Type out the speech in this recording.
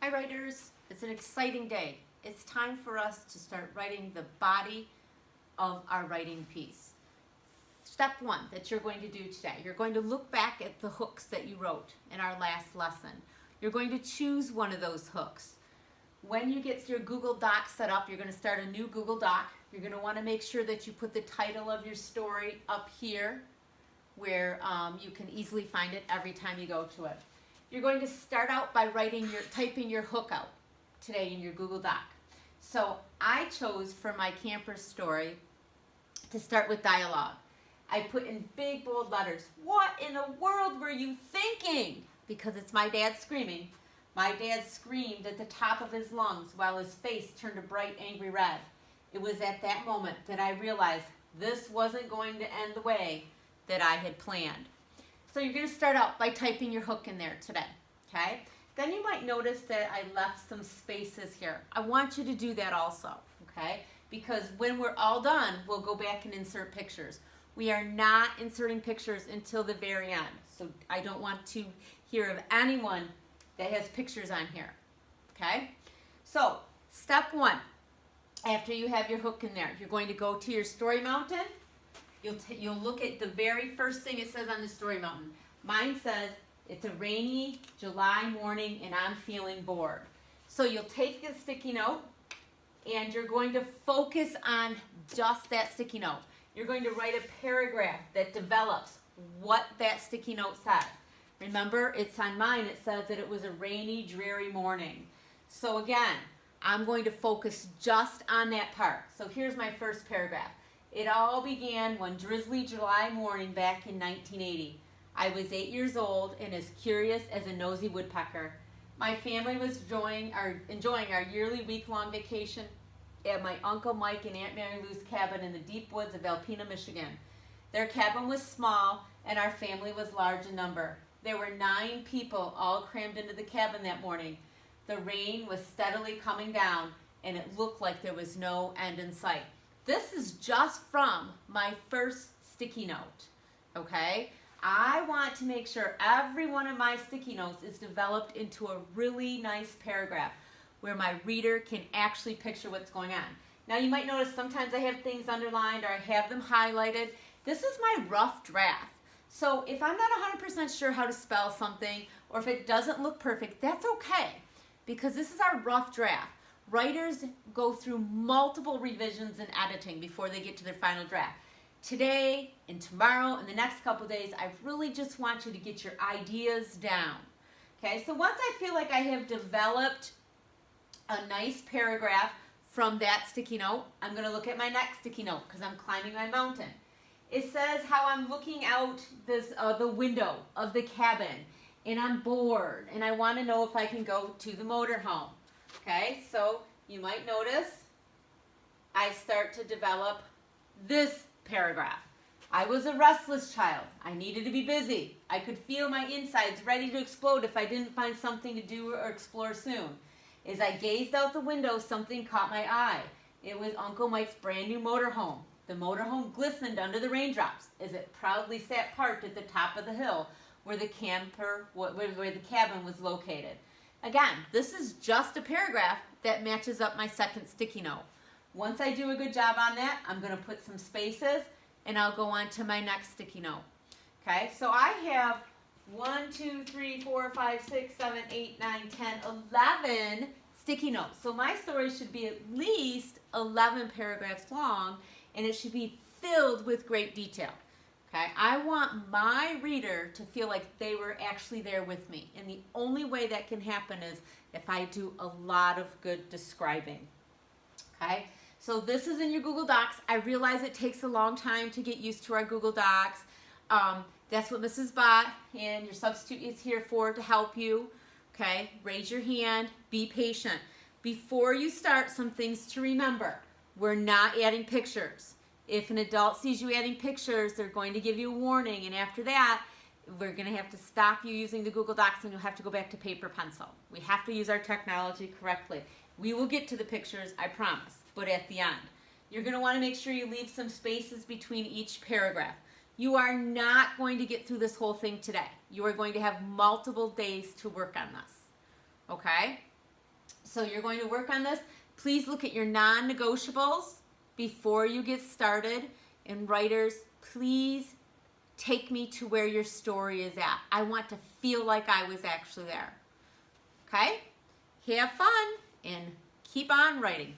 Hi writers, it's an exciting day. It's time for us to start writing the body of our writing piece. Step one that you're going to do today, you're going to look back at the hooks that you wrote in our last lesson. You're going to choose one of those hooks. When you get your Google Doc set up, you're going to start a new Google Doc. You're going to want to make sure that you put the title of your story up here where you can easily find it every time you go to it. You're going to start out by typing your hook out today in your Google Doc. So I chose for my camper story to start with dialogue. I put in big bold letters, "What in the world were you thinking?" Because it's my dad screaming. My dad screamed at the top of his lungs while his face turned a bright angry red. It was at that moment that I realized this wasn't going to end the way that I had planned. So you're going to start out by typing your hook in there today, okay? Then you might notice that I left some spaces here. I want you to do that also, okay? Because when we're all done, we'll go back and insert pictures. We are not inserting pictures until the very end. So I don't want to hear of anyone that has pictures on here, okay? So step one, after you have your hook in there, you're going to go to your story mountain. You'll look at the very first thing it says on the story mountain. Mine says, "It's a rainy July morning and I'm feeling bored." So you'll take this sticky note and you're going to focus on just that sticky note. You're going to write a paragraph that develops what that sticky note says. Remember, it's on mine, it says that it was a rainy, dreary morning. So again, I'm going to focus just on that part. So here's my first paragraph. "It all began one drizzly July morning back in 1980. I was 8 years old and as curious as a nosy woodpecker. My family was enjoying our yearly week-long vacation at my Uncle Mike and Aunt Mary Lou's cabin in the deep woods of Alpena, Michigan. Their cabin was small and our family was large in number. There were 9 people all crammed into the cabin that morning. The rain was steadily coming down and it looked like there was no end in sight." This is just from my first sticky note, okay? I want to make sure every one of my sticky notes is developed into a really nice paragraph where my reader can actually picture what's going on. Now you might notice sometimes I have things underlined or I have them highlighted. This is my rough draft. So if I'm not 100% sure how to spell something or if it doesn't look perfect, that's okay because this is our rough draft. Writers go through multiple revisions and editing before they get to their final draft. Today and tomorrow and the next couple days, I really just want you to get your ideas down. Okay, so once I feel like I have developed a nice paragraph from that sticky note, I'm going to look at my next sticky note because I'm climbing my mountain. It says how I'm looking out the window of the cabin and I'm bored and I want to know if I can go to the motorhome. Okay, so you might notice I start to develop this paragraph. I was a restless child. I needed to be busy. I could feel my insides ready to explode if I didn't find something to do or explore soon. As I gazed out the window, something caught my eye. It was Uncle Mike's brand new motorhome. The motorhome glistened under the raindrops as it proudly sat parked at the top of the hill where the cabin was located. Again, this is just a paragraph that matches up my second sticky note. Once I do a good job on that, I'm going to put some spaces and I'll go on to my next sticky note. Okay, so I have 1, 2, 3, 4, 5, 6, 7, 8, 9, 10, 11 sticky notes. So my story should be at least 11 paragraphs long and it should be filled with great detail. Okay, I want my reader to feel like they were actually there with me. And the only way that can happen is if I do a lot of good describing. Okay, so this is in your Google Docs. I realize it takes a long time to get used to our Google Docs. That's what Mrs. Bott and your substitute is here for, to help you. Okay, raise your hand, be patient. Before you start, some things to remember. We're not adding pictures. If an adult sees you adding pictures, they're going to give you a warning, and after that, we're going to have to stop you using the Google Docs and you'll have to go back to paper pencil. We have to use our technology correctly. We will get to the pictures, I promise, but at the end. You're going to want to make sure you leave some spaces between each paragraph. You are not going to get through this whole thing today. You are going to have multiple days to work on this. Okay? So you're going to work on this. Please look at your non-negotiables before you get started. And writers, please take me to where your story is at. I want to feel like I was actually there. Okay? Have fun and keep on writing.